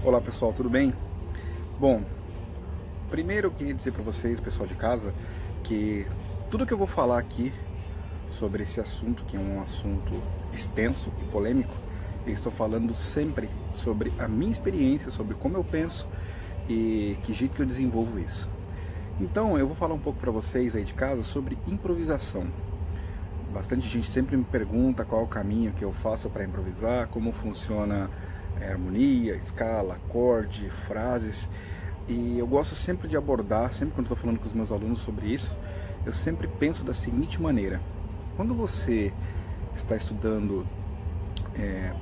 Olá pessoal, tudo bem? Bom, primeiro eu queria dizer para vocês, pessoal de casa, que tudo que eu vou falar aqui sobre esse assunto, que é um assunto extenso e polêmico, eu estou falando sempre sobre a minha experiência, sobre como eu penso e que jeito que eu desenvolvo isso. Então eu vou falar um pouco para vocês aí de casa sobre improvisação. Bastante gente sempre me pergunta qual é o caminho que eu faço para improvisar, como funciona a harmonia, escala, acorde, frases. E eu gosto sempre de abordar, sempre quando estou falando com os meus alunos sobre isso, eu sempre penso da seguinte maneira: quando você está estudando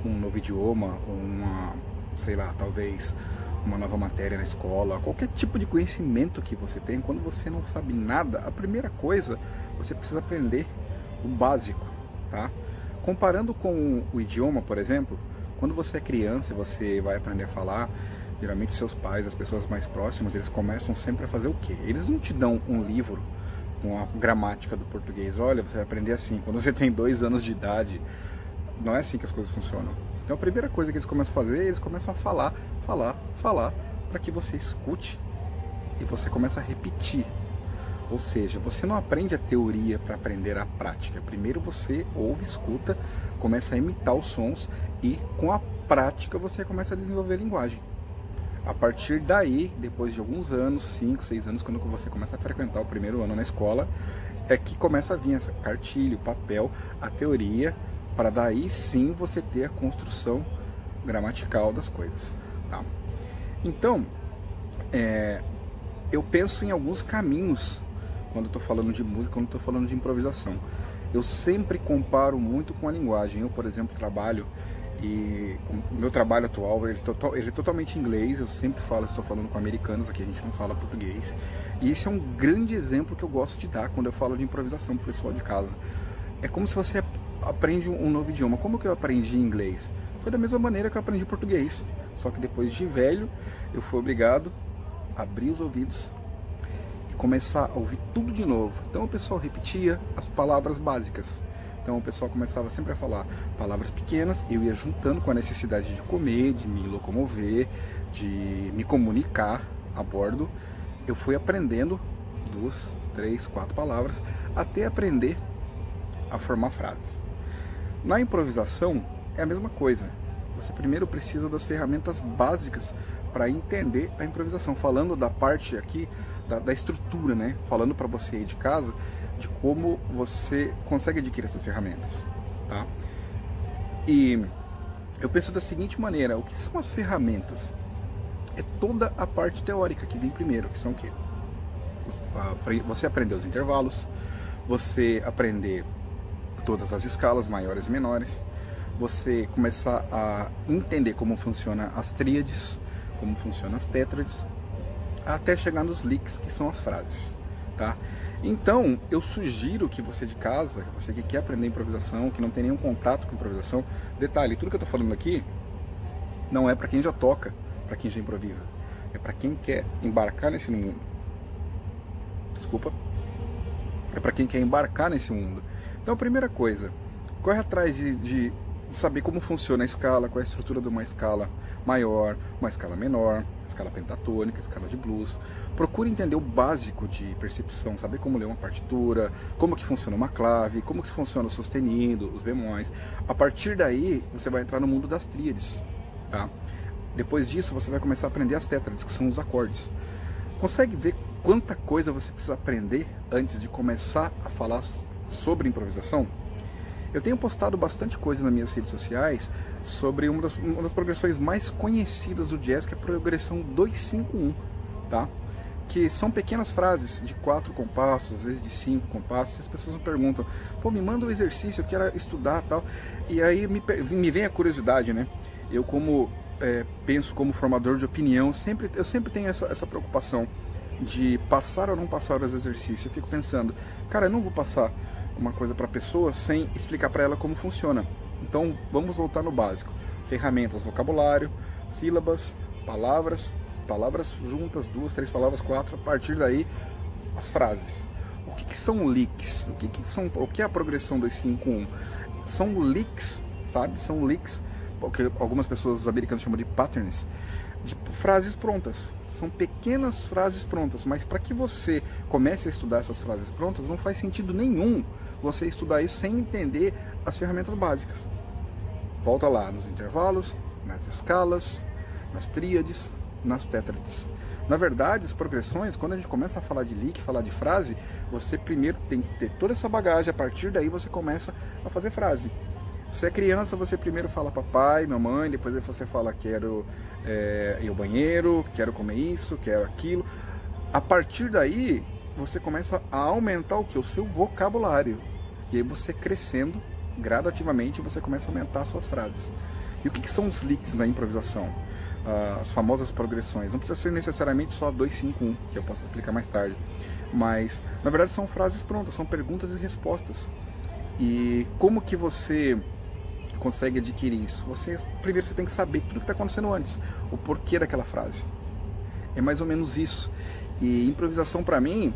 um novo idioma, ou sei lá, talvez uma nova matéria na escola, qualquer tipo de conhecimento que você tem, quando você não sabe nada, a primeira coisa, você precisa aprender o básico, tá? Comparando com o idioma, por exemplo, quando você é criança e você vai aprender a falar, geralmente seus pais, as pessoas mais próximas, eles começam sempre a fazer o quê? Eles não te dão um livro com a gramática do português. Olha, você vai aprender assim, quando você tem 2 anos de idade. Não é assim que as coisas funcionam. Então a primeira coisa que eles começam a fazer, eles começam a falar, para que você escute e você começa a repetir. Ou seja, você não aprende a teoria para aprender a prática. Primeiro você ouve, escuta, começa a imitar os sons e com a prática você começa a desenvolver a linguagem. A partir daí, depois de alguns anos, 5, 6 anos, quando você começa a frequentar o primeiro ano na escola, é que começa a vir essa cartilha, o papel, a teoria, para daí sim você ter a construção gramatical das coisas. Tá? Então, eu penso em alguns caminhos quando estou falando de música, quando estou falando de improvisação. Eu sempre comparo muito com a linguagem. Eu, por exemplo, trabalho e o meu trabalho atual ele é totalmente em inglês. Eu sempre estou falando com americanos, aqui a gente não fala português. E esse é um grande exemplo que eu gosto de dar quando eu falo de improvisação para o pessoal de casa. É como se você aprende um novo idioma. Como que eu aprendi inglês? Foi da mesma maneira que eu aprendi português. Só que depois de velho, eu fui obrigado a abrir os ouvidos começar a ouvir tudo de novo. Então o pessoal repetia as palavras básicas. Então o pessoal começava sempre a falar palavras pequenas, eu ia juntando com a necessidade de comer, de me locomover, de me comunicar a bordo. Eu fui aprendendo 2, 3, 4 palavras até aprender a formar frases. Na improvisação é a mesma coisa. Você primeiro precisa das ferramentas básicas para entender a improvisação. Falando da parte aqui da estrutura, né? Falando para você aí de casa de como você consegue adquirir essas ferramentas, tá? E eu penso da seguinte maneira: o que são as ferramentas? É toda a parte teórica que vem primeiro, que são o quê? Você aprender os intervalos, você aprender todas as escalas, maiores e menores, você começar a entender como funcionam as tríades, como funcionam as tétrades, até chegar nos licks, que são as frases, tá? Então, eu sugiro que você de casa, você que quer aprender improvisação, que não tem nenhum contato com improvisação, detalhe, tudo que eu tô falando aqui não é para quem já toca, para quem já improvisa, é para quem quer embarcar nesse mundo. Desculpa. É para quem quer embarcar nesse mundo. Então, a primeira coisa, corre atrás de saber como funciona a escala, qual é a estrutura de uma escala maior, uma escala menor, escala pentatônica, escala de blues. Procure entender o básico de percepção, saber como ler uma partitura, como que funciona uma clave, como que funciona o sustenido, os bemóis. A partir daí, você vai entrar no mundo das tríades, tá? Depois disso, você vai começar a aprender as tétrades, que são os acordes. Consegue ver quanta coisa você precisa aprender antes de começar a falar sobre improvisação? Eu tenho postado bastante coisa nas minhas redes sociais sobre uma das progressões mais conhecidas do jazz, que é a progressão 2-5-1, tá? Que são pequenas frases de 4 compassos, às vezes de 5 compassos. As pessoas me perguntam: pô, me manda um exercício, eu quero estudar, tal. E aí me vem a curiosidade, né? Eu penso como formador de opinião, eu sempre tenho essa preocupação de passar ou não passar os exercícios. Eu fico pensando, cara, eu não vou passar uma coisa para a pessoa sem explicar para ela como funciona. Então vamos voltar no básico: ferramentas, vocabulário, sílabas, palavras juntas, 2, 3 palavras, 4. A partir daí, as frases. O que são licks? O que é a progressão 2-5-1? São licks, sabe? São licks o que algumas pessoas, os americanos chamam de patterns, de frases prontas. São pequenas frases prontas, mas para que você comece a estudar essas frases prontas, não faz sentido nenhum você estudar isso sem entender as ferramentas básicas. Volta lá nos intervalos, nas escalas, nas tríades, nas tétrades. Na verdade, as progressões, quando a gente começa a falar de lick, falar de frase, você primeiro tem que ter toda essa bagagem, a partir daí você começa a fazer frase. Você é criança, você primeiro fala papai, mamãe, depois você fala quero ir ao banheiro, quero comer isso, quero aquilo. A partir daí, você começa a aumentar o que? O seu vocabulário. E aí você crescendo, gradativamente, você começa a aumentar as suas frases. E o que são os licks na improvisação? As famosas progressões. Não precisa ser necessariamente só 2, 5, 1, que eu posso explicar mais tarde. Mas, na verdade, são frases prontas, são perguntas e respostas. E como que você consegue adquirir isso? Primeiro você tem que saber tudo que está acontecendo antes, o porquê daquela frase. É mais ou menos isso. E improvisação, para mim,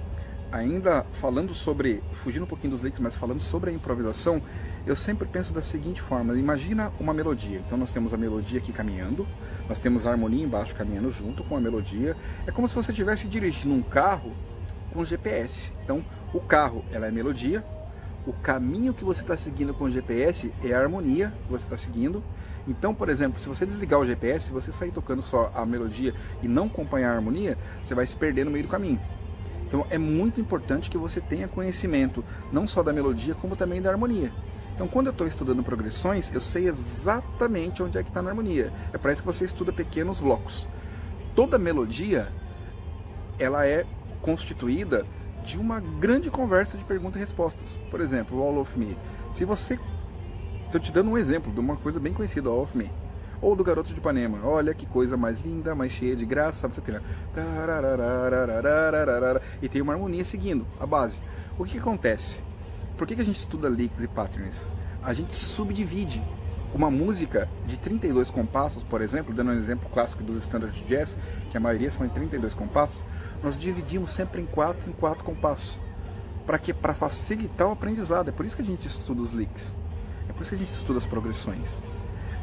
ainda falando sobre, fugindo um pouquinho dos licks, mas falando sobre a improvisação, eu sempre penso da seguinte forma: imagina uma melodia. Então nós temos a melodia aqui caminhando, nós temos a harmonia embaixo caminhando junto com a melodia. É como se você estivesse dirigindo um carro com GPS. Então o carro, ela é melodia, o caminho que você está seguindo com o GPS é a harmonia que você está seguindo. Então, por exemplo, se você desligar o GPS, se você sair tocando só a melodia e não acompanhar a harmonia, você vai se perder no meio do caminho. Então é muito importante que você tenha conhecimento não só da melodia, como também da harmonia. Então quando eu estou estudando progressões, eu sei exatamente onde é que está na harmonia. É para isso que você estuda pequenos blocos. Toda melodia, ela é constituída de uma grande conversa de perguntas e respostas. Por exemplo, o All of Me. Se você... Estou te dando um exemplo de uma coisa bem conhecida, All of Me. Ou do Garoto de Ipanema. Olha que coisa mais linda, mais cheia de graça. Você tem lá... E tem uma harmonia seguindo a base. O que acontece? Por que a gente estuda licks e patterns? A gente subdivide uma música de 32 compassos, por exemplo, dando um exemplo clássico dos standard jazz, que a maioria são em 32 compassos, nós dividimos sempre em 4 compassos. Para quê? Para facilitar o aprendizado. É por isso que a gente estuda os licks. É por isso que a gente estuda as progressões.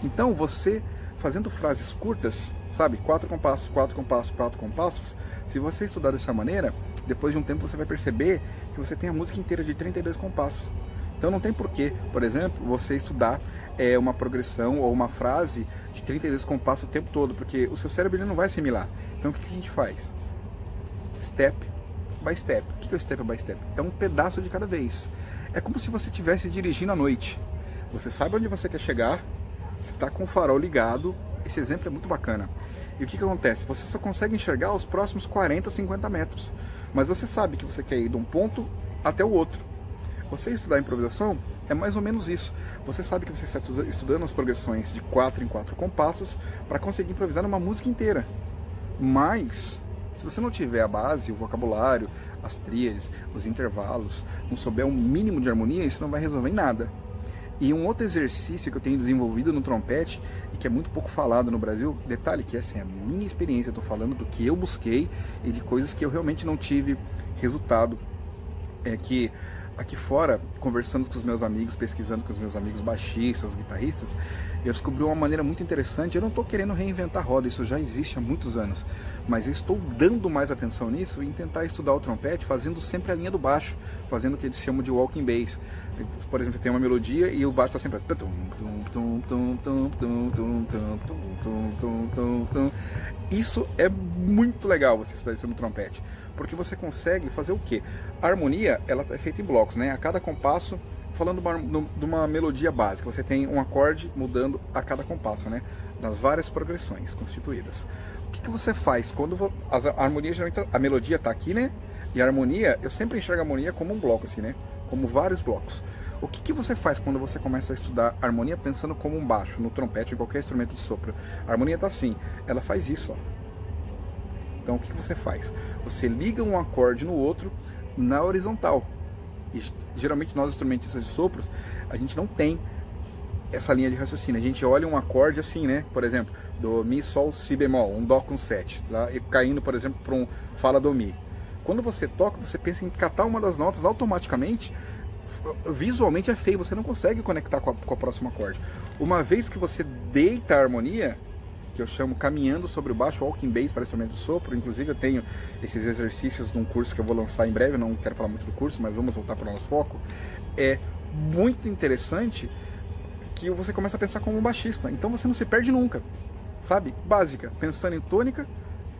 Então você, fazendo frases curtas, sabe, 4 compassos, 4 compassos, 4 compassos, se você estudar dessa maneira, depois de um tempo você vai perceber que você tem a música inteira de 32 compassos. Então não tem porquê, por exemplo, você estudar uma progressão ou uma frase de 32 compassos o tempo todo, porque o seu cérebro ele não vai assimilar. Então o que a gente faz? Step by step. O que é o step by step? É um pedaço de cada vez. É como se você estivesse dirigindo à noite. Você sabe onde você quer chegar, você está com o farol ligado. Esse exemplo é muito bacana. E o que acontece? Você só consegue enxergar os próximos 40, 50 metros. Mas você sabe que você quer ir de um ponto até o outro. Você estudar improvisação é mais ou menos isso. Você sabe que você está estudando as progressões de 4 em 4 compassos para conseguir improvisar numa música inteira. Mas, se você não tiver a base, o vocabulário, as tríades, os intervalos, não souber um mínimo de harmonia, isso não vai resolver em nada. E um outro exercício que eu tenho desenvolvido no trompete, e que é muito pouco falado no Brasil, detalhe que essa é a minha experiência, eu estou falando do que eu busquei e de coisas que eu realmente não tive resultado, é que aqui fora, conversando com os meus amigos, pesquisando com os meus amigos baixistas, guitarristas, eu descobri uma maneira muito interessante. Eu não estou querendo reinventar a roda, isso já existe há muitos anos, mas eu estou dando mais atenção nisso em tentar estudar o trompete, fazendo sempre a linha do baixo, fazendo o que eles chamam de walking bass. Por exemplo, tem uma melodia e o baixo está sempre... Isso é muito legal, você estudar isso no trompete, porque você consegue fazer o quê? A harmonia, ela é feita em blocos, né? A cada compasso, falando de uma melodia básica, você tem um acorde mudando a cada compasso, né? Nas várias progressões constituídas. O que você faz quando a harmonia, geralmente a melodia está aqui, né? E a harmonia, eu sempre enxergo a harmonia como um bloco, assim, né? Como vários blocos. O que você faz quando você começa a estudar harmonia pensando como um baixo, no trompete, em qualquer instrumento de sopro? A harmonia está assim, ela faz isso, ó. Então o que você faz? Você liga um acorde no outro na horizontal. E geralmente nós instrumentistas de sopros, a gente não tem essa linha de raciocínio. A gente olha um acorde assim, né? Por exemplo, do Mi, Sol, Si bemol, um Dó com 7, tá? E caindo, por exemplo, para um Fala, Do, Mi. Quando você toca, você pensa em catar uma das notas automaticamente, visualmente é feio, você não consegue conectar com a próxima acorde. Uma vez que você deita a harmonia, que eu chamo caminhando sobre o baixo, walking bass para instrumento de sopro, inclusive eu tenho esses exercícios num curso que eu vou lançar em breve, não quero falar muito do curso, mas vamos voltar para o nosso foco. É muito interessante que você começa a pensar como um baixista, então você não se perde nunca, sabe? Básica, pensando em tônica,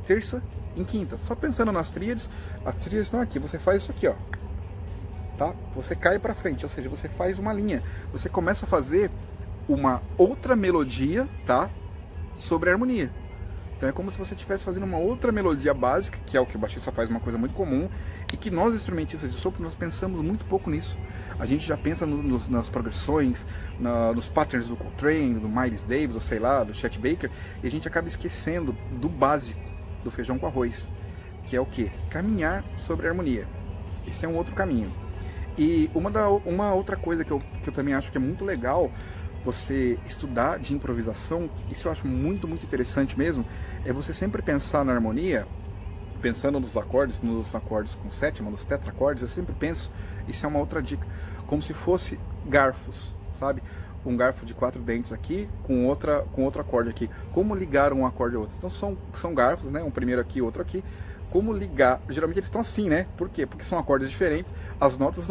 terça, em quinta, só pensando nas tríades, as tríades estão aqui, você faz isso aqui, ó, tá? Você cai para frente, ou seja, você faz uma linha, você começa a fazer uma outra melodia, tá? Sobre a harmonia. Então é como se você estivesse fazendo uma outra melodia básica, que é o que o baixista faz, uma coisa muito comum, e que nós instrumentistas de sopro, nós pensamos muito pouco nisso. A gente já pensa nas progressões, nos patterns do Coltrane, do Miles Davis, ou sei lá, do Chet Baker, e a gente acaba esquecendo do básico, do feijão com arroz, que é o que? Caminhar sobre a harmonia. Esse é um outro caminho. E uma outra coisa que eu também acho que é muito legal você estudar de improvisação, isso eu acho muito interessante mesmo, é você sempre pensar na harmonia, pensando nos acordes com sétima, nos tetraacordes, eu sempre penso, isso é uma outra dica, como se fosse garfos, sabe? Um garfo de 4 dentes aqui, com outro acorde aqui. Como ligar um acorde ao outro? Então são garfos, né? Um primeiro aqui, outro aqui. Como ligar? Geralmente eles estão assim, né? Por quê? Porque são acordes diferentes, as notas